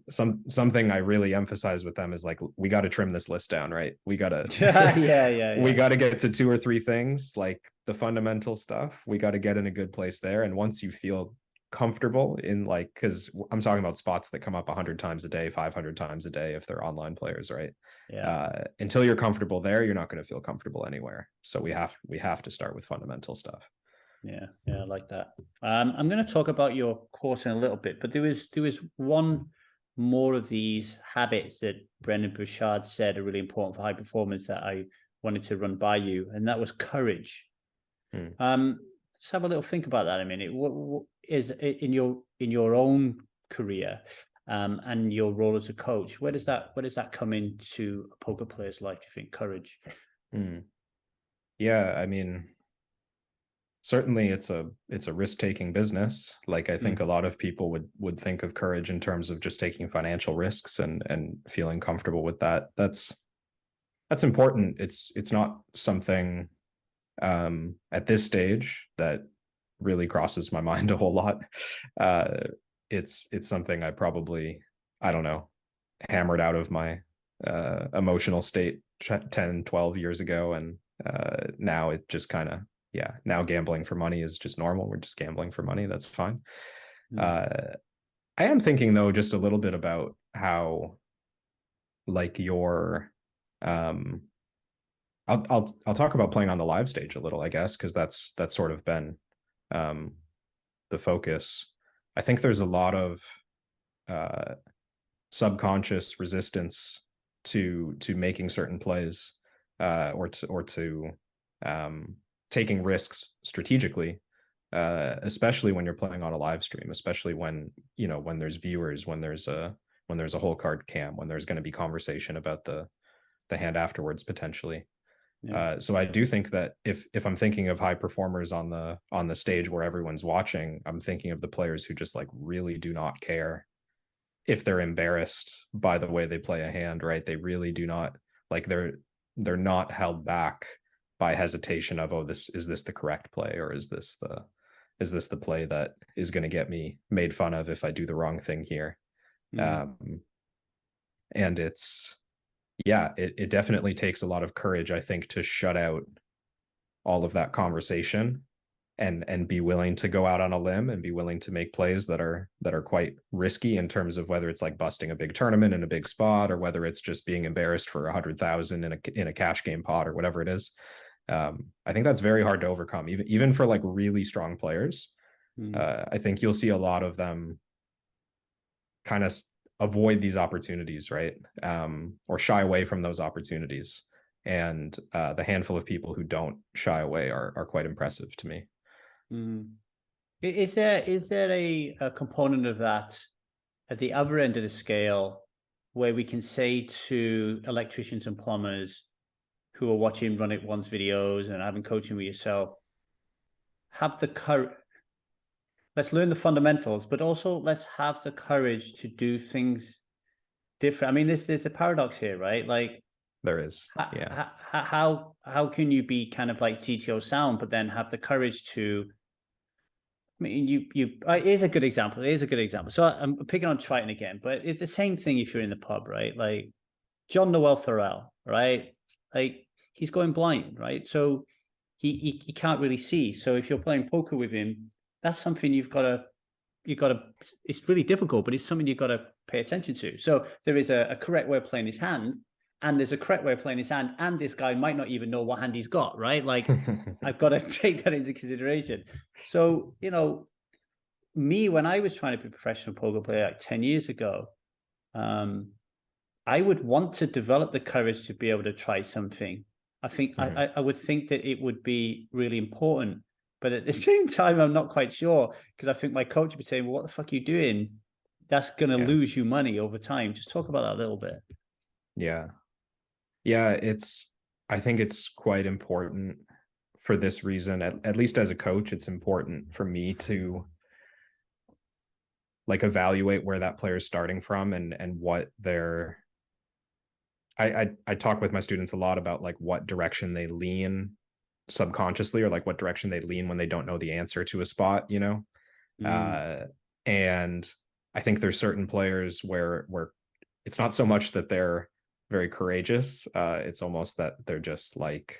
something I really emphasize with them is like, we got to trim this list down, right? We got Yeah, to yeah, we yeah. got to get to two or three things, like the fundamental stuff. We got to get in a good place there, and once you feel comfortable in, like, because I'm talking about spots that come up 100 times a day, 500 times a day if they're online players, right? Yeah. Until you're comfortable there, you're not going to feel comfortable anywhere. So we have to start with fundamental stuff. Yeah, I like that. I'm going to talk about your course in a little bit, but there was one more of these habits that Brendan Burchard said are really important for high performance that I wanted to run by you, and that was courage. Hmm. Um, let's have a little think about that a minute. What is in your own career, and your role as a coach? Where does that come into a poker player's life? Do you think courage? Hmm. Yeah, I mean, certainly it's a risk-taking business. Like I think a Mm, lot of people would think of courage in terms of just taking financial risks and feeling comfortable with that. That's important. It's not something at this stage that really crosses my mind a whole lot. Uh, it's something I probably, I don't know, hammered out of my emotional state 10, 12 years ago. And now it just kind of, yeah, now gambling for money is just normal. We're just gambling for money. That's fine. mm, Uh, I am thinking though, just a little bit about how like your um I'll talk about playing on the live stage a little, I guess, because that's sort of been um the focus. I think there's a lot of uh subconscious resistance to making certain plays, or to um, taking risks strategically, especially when you're playing on a live stream, especially when when there's viewers, when there's a whole card cam, when there's going to be conversation about the hand afterwards potentially. yeah. So I do think that if I'm thinking of high performers on the stage where everyone's watching, I'm thinking of the players who just like really do not care if they're embarrassed by the way they play a hand, right? They really do not, like, they're not held back by hesitation of, oh, this the correct play, or is this the play that is going to get me made fun of if I do the wrong thing here. Mm, Um, and it's, yeah, it definitely takes a lot of courage, I think, to shut out all of that conversation and be willing to go out on a limb and be willing to make plays that are quite risky in terms of whether it's like busting a big tournament in a big spot, or whether it's just being embarrassed for 100,000 in a cash game pot or whatever it is. I think that's very hard to overcome, even for like really strong players. mm, I think you'll see a lot of them kind of avoid these opportunities, right? Or shy away from those opportunities. And the handful of people who don't shy away are quite impressive to me. mm. Is there a component of that at the other end of the scale where we can say to electricians and plumbers who are watching Run It Once videos and having coaching with yourself, have the courage, let's learn the fundamentals, but also let's have the courage to do things different. I mean, there's a paradox here, right? Like, There is, yeah. how can you be kind of like GTO sound, but then have the courage to? I mean, it is a good example. It is a good example. So I'm picking on Triton again, but it's the same thing if you're in the pub, right? Like John Noel Farrell, right? Like he's going blind, right? So he can't really see. So if you're playing poker with him, that's something you've got to. It's really difficult, but it's something you've got to pay attention to. So there is a correct way of playing his hand, and there's a correct way of playing his hand, and this guy might not even know what hand he's got, right? Like I've got to take that into consideration. So me when I was trying to be a professional poker player like 10 years ago, um, I would want to develop the courage to be able to try something. I think Mhm. I would think that it would be really important, but at the same time, I'm not quite sure because I think my coach would be saying, "Well, what the fuck are you doing? That's going to Yeah. lose you money over time." Just talk about that a little bit. Yeah. Yeah. I think it's quite important for this reason. At least as a coach, it's important for me to like evaluate where that player is starting from and what their, I talk with my students a lot about like what direction they lean subconsciously, or like what direction they lean when they don't know the answer to a spot. Mm, Uh, and I think there's certain players where it's not so much that they're very courageous. It's almost that they're just like,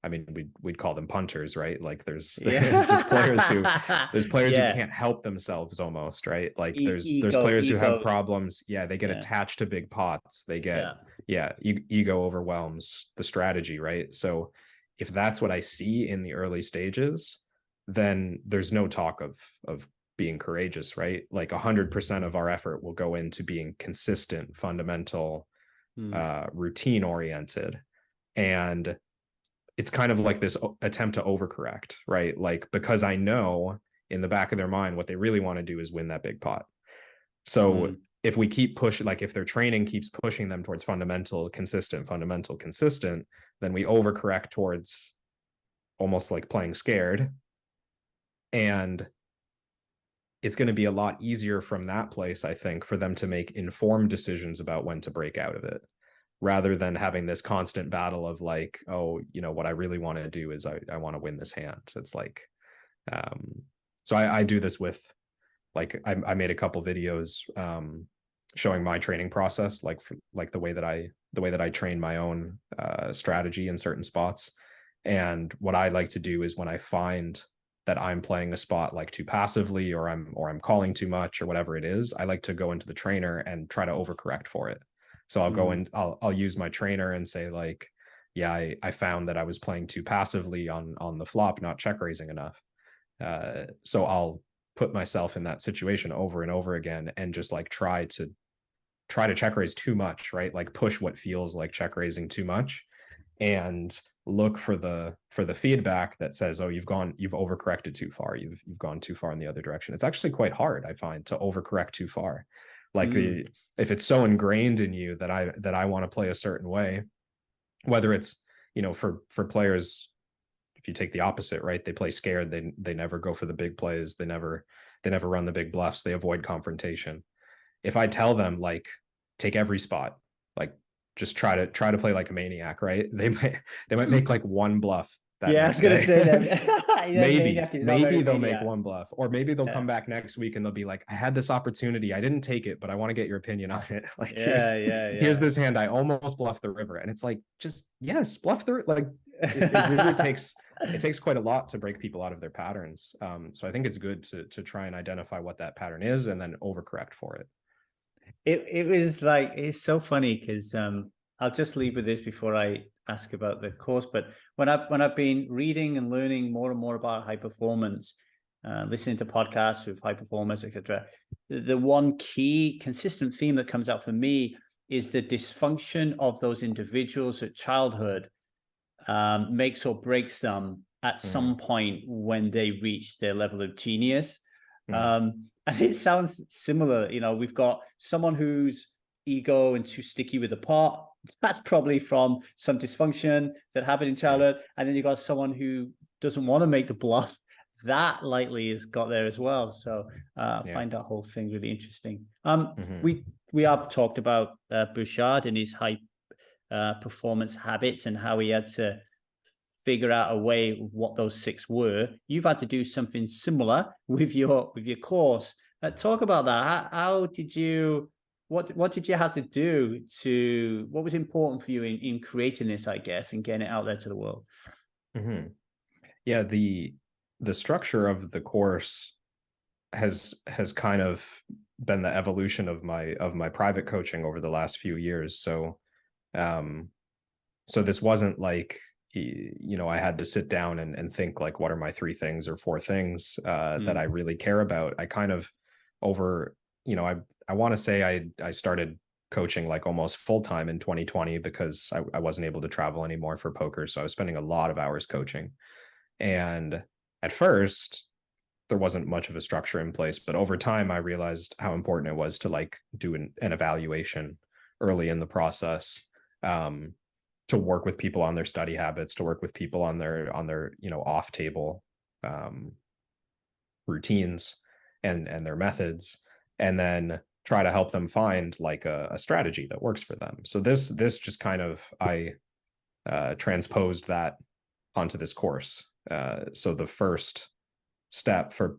I mean, we'd call them punters, right? Like there's just players who yeah, there's players who yeah. can't help themselves almost, right? Like there's Ego, players who have ego. problems. Yeah, they get Yeah, attached to big pots. They get, yeah. yeah, ego overwhelms the strategy, right? So if that's what I see in the early stages, then there's no talk of being courageous, right? Like 100% of our effort will go into being consistent, fundamental, routine oriented. And it's kind of like this attempt to overcorrect, right? Like, because I know in the back of their mind, what they really want to do is win that big pot. So if we keep pushing, like if their training keeps pushing them towards fundamental, consistent, then we overcorrect towards almost like playing scared. And it's going to be a lot easier from that place, I think, for them to make informed decisions about when to break out of it, rather than having this constant battle of like, oh, what I really want to do is I want to win this hand. It's like, so I do this with, like, I made a couple videos showing my training process, like the way that I train my own strategy in certain spots. And what I like to do is when I find that I'm playing a spot like too passively, or I'm calling too much, or whatever it is, I like to go into the trainer and try to overcorrect for it. So I'll go and I'll use my trainer and say like, yeah, I found that I was playing too passively on the flop, not check raising enough. So I'll put myself in that situation over and over again and just like try to check raise too much, right? Like push what feels like check raising too much, and look for the feedback that says, oh, you've overcorrected too far, you've gone too far in the other direction. It's actually quite hard, I find, to overcorrect too far. Like if it's so ingrained in you that I want to play a certain way, whether it's for players, if you take the opposite, right, they play scared, they never go for the big plays, they never run the big bluffs, they avoid confrontation. If I tell them like, take every spot, like just try to play like a maniac, right? They might make like one bluff that Yeah, I was next gonna day. say that. maybe they'll make Maniac. one bluff, or maybe they'll come back next week and they'll be like, I had this opportunity, I didn't take it, but I want to get your opinion on it. Like, here's this hand, I almost bluffed the river. And it's like, just, yes, bluff the, like, it really takes quite a lot to break people out of their patterns. So I think it's good to try and identify what that pattern is and then overcorrect for it. It was like, it's so funny because I'll just leave with this before I ask about the course. But when I've been reading and learning more and more about high performance, listening to podcasts with high performers, etc., the one key consistent theme that comes out for me is the dysfunction of those individuals at childhood makes or breaks them at some point when they reach their level of genius. And it sounds similar. We've got someone who's ego and too sticky with the pot. That's probably from some dysfunction that happened in childhood. And then you've got someone who doesn't want to make the bluff. That likely has got there as well. So I find that whole thing really interesting. We have talked about Bouchard and his high performance habits and how he had to figure out a way what those six were. You've had to do something similar with your course. Talk about that. How did you? What did you have to do to? What was important for you in creating this, I guess, and getting it out there to the world? Yeah, the structure of the course has kind of been the evolution of my private coaching over the last few years. So this wasn't like, I had to sit down and think like, what are my 3 things or 4 things that I really care about. I kind of I want to say I started coaching like almost full-time in 2020 because I wasn't able to travel anymore for poker. So I was spending a lot of hours coaching. And at first there wasn't much of a structure in place, but over time I realized how important it was to like do an evaluation early in the process, to work with people on their study habits, to work with people on their off table routines and their methods, and then try to help them find like a strategy that works for them. So this just kind of, I transposed that onto this course. So the first step for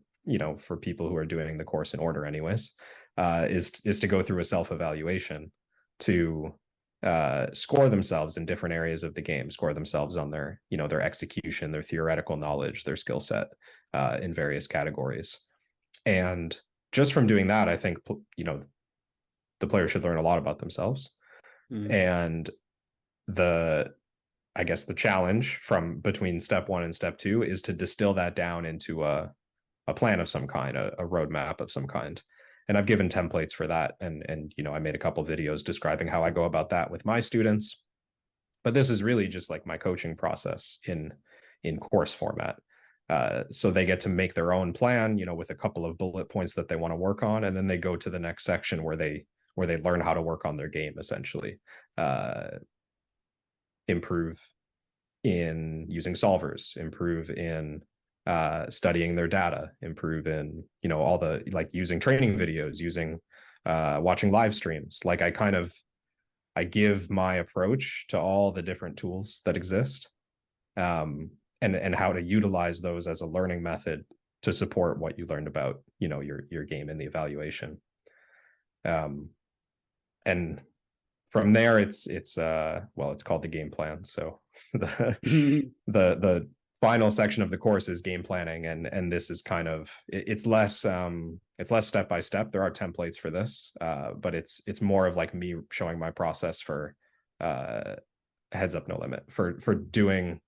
people who are doing the course in order anyways, is to go through a self-evaluation to score themselves in different areas of the game, score themselves on their their execution, their theoretical knowledge, their skill set in various categories. And just from doing that, I think, the player should learn a lot about themselves. And the I guess the challenge from between step one and step two is to distill that down into a plan of some kind, a roadmap of some kind. And I've given templates for that. And I made a couple of videos describing how I go about that with my students. But this is really just like my coaching process in course format. So they get to make their own plan, with a couple of bullet points that they want to work on, and then they go to the next section where they learn how to work on their game, essentially. Improve in using solvers, improve in studying their data, improve in all the like using training videos, using watching live streams. Like I give my approach to all the different tools that exist, and how to utilize those as a learning method to support what you learned about your game in the evaluation. And from there, it's called the game plan. So the final section of the course is game planning, and this is kind of it's less step by step. There are templates for this, but it's more of like me showing my process for heads up no limit, for doing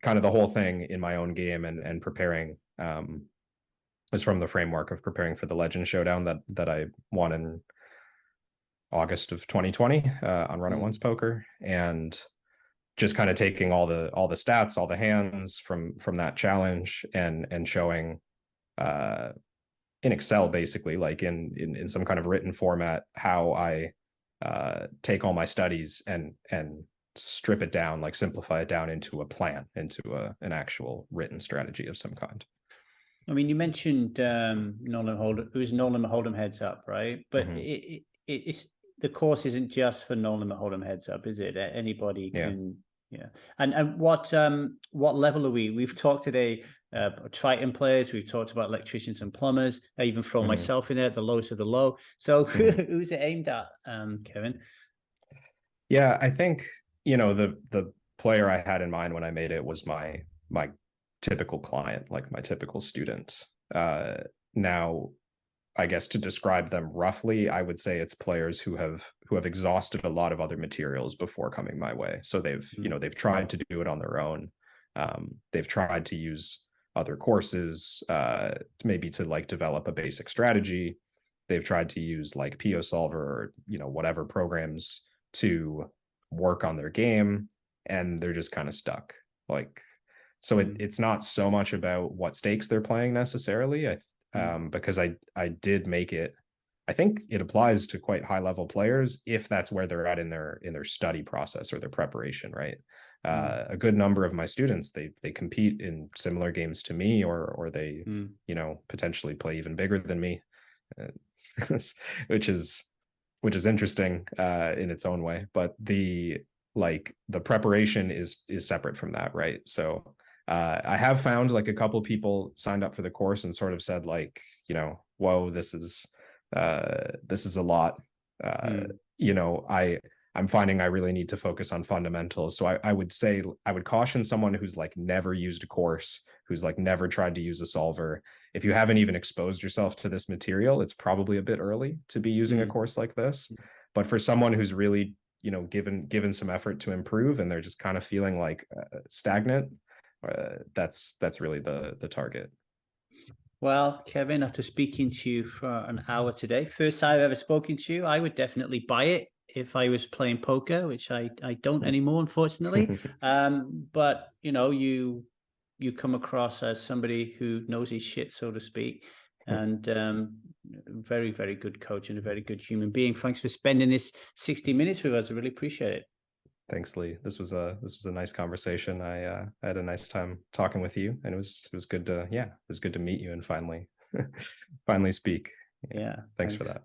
kind of the whole thing in my own game, and preparing. Is from the framework of preparing for the Legend Showdown that I won in August of 2020 on Run It Once Poker, and just kind of taking all the stats, all the hands from that challenge, and showing in Excel, basically, like in some kind of written format, how I take all my studies and strip it down, like simplify it down into a plan, into an actual written strategy of some kind. I mean, you mentioned Nolan Hold'em. It was Nolan Hold'em Heads Up, right? But it's the course isn't just for Nolan Hold'em Heads Up, is it? Anybody can. Yeah. And what level are we? We've talked today Triton players. We've talked about electricians and plumbers. I even throw myself in there, the lowest of the low. So who's it aimed at, Kevin? Yeah, I think the player I had in mind when I made it was my typical client, like my typical student. Now, I guess to describe them roughly, I would say it's players who have exhausted a lot of other materials before coming my way. So they've tried to do it on their own. They've tried to use other courses, maybe to like develop a basic strategy. They've tried to use like PO Solver or whatever programs to work on their game, and they're just kind of stuck. Like, so it's not so much about what stakes they're playing necessarily. Because I did make it. I think it applies to quite high level players if that's where they're at in their study process or their preparation, right? A good number of my students, they compete in similar games to me, or they potentially play even bigger than me, which is interesting in its own way. But the preparation is separate from that, right? So I have found like a couple people signed up for the course and sort of said like, whoa, this is a lot. I'm finding I really need to focus on fundamentals. So I would say I would caution someone who's like never used a course, who's like never tried to use a solver. If you haven't even exposed yourself to this material, it's probably a bit early to be using a course like this. But for someone who's really, given some effort to improve, and they're just kind of feeling like stagnant, that's really the target. Well, Kevin, after speaking to you for an hour today, first time I've ever spoken to you, I would definitely buy it if I was playing poker, which I don't anymore, unfortunately. But you come across as somebody who knows his shit, so to speak, and very, very good coach and a very good human being. Thanks for spending this 60 minutes with us. I really appreciate it. Thanks, Lee. This was a nice conversation. I had a nice time talking with you, and it was good to meet you and finally speak. Yeah. Thanks for that.